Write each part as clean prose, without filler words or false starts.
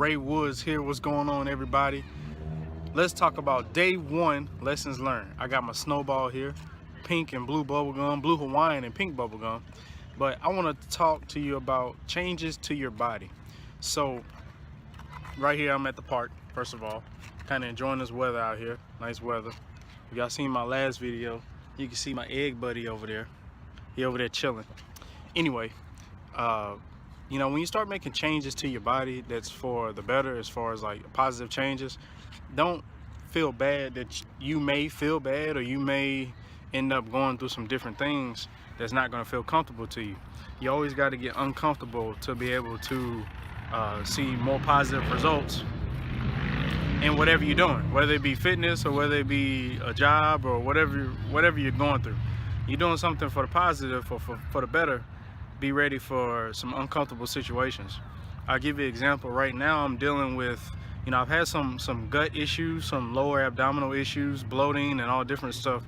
Ray Woods here. What's going on, everybody? Let's talk about day one lessons learned. I got my Snowball here, pink and blue bubblegum, blue Hawaiian and pink bubblegum. But I want to talk to you about changes to your body. So right here I'm at the park, first of all, kind of enjoying this weather out here. Nice weather. If y'all seen my last video, you can see my egg buddy over there. He over there chilling. Anyway, you know, when you start making changes to your body that's for the better, as far as like positive changes, don't feel bad that you may feel bad, or you may end up going through some different things that's not going to feel comfortable to you. You always got to get uncomfortable to be able to see more positive results in whatever you're doing, whether it be fitness or whether it be a job or whatever you're going through. You're doing something for the positive or for the better. Be ready for some uncomfortable situations. I'll give you an example. Right now I'm dealing with, you know, I've had some gut issues, some lower abdominal issues, bloating and all different stuff.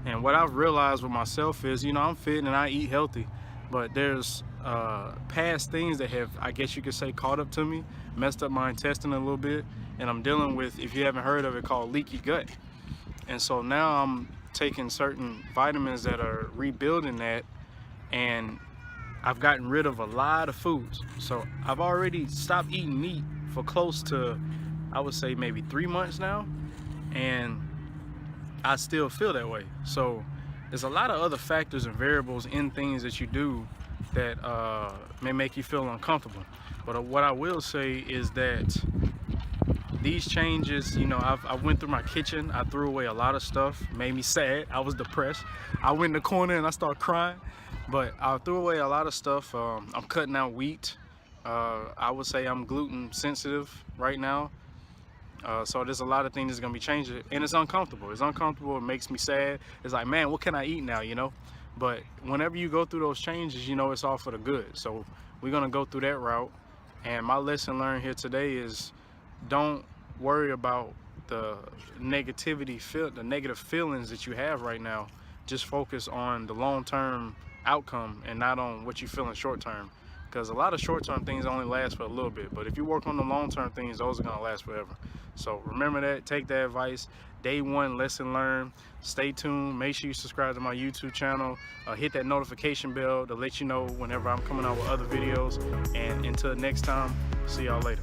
And what I've realized with myself is, you know, I'm fit and I eat healthy, but there's past things that have, I guess you could say, caught up to me, messed up my intestine a little bit, and I'm dealing with, if you haven't heard of it, called leaky gut. And so now I'm taking certain vitamins that are rebuilding that, and I've gotten rid of a lot of foods. So I've already stopped eating meat for close to, I would say, maybe 3 months now, and I still feel that way. So there's a lot of other factors and variables in things that you do that may make you feel uncomfortable. But what I will say is that these changes, you know, I went through my kitchen, I threw away a lot of stuff, made me sad, I was depressed. I went in the corner and I started crying, but I threw away a lot of stuff. I'm cutting out wheat. I would say I'm gluten sensitive right now. So there's a lot of things that's gonna be changing, and it's uncomfortable. It's uncomfortable, it makes me sad. It's like, man, what can I eat now, you know? But whenever you go through those changes, you know it's all for the good. So we're gonna go through that route. And my lesson learned here today is, don't worry about the negativity, the negative feelings that you have right now. Just focus on the long-term outcome and not on what you feel in short-term. Because a lot of short-term things only last for a little bit, but if you work on the long-term things, those are gonna last forever. So remember that, take that advice. Day one lesson learned. Stay tuned. Make sure you subscribe to my YouTube channel. Hit that notification bell to let you know whenever I'm coming out with other videos. And until next time, see y'all later.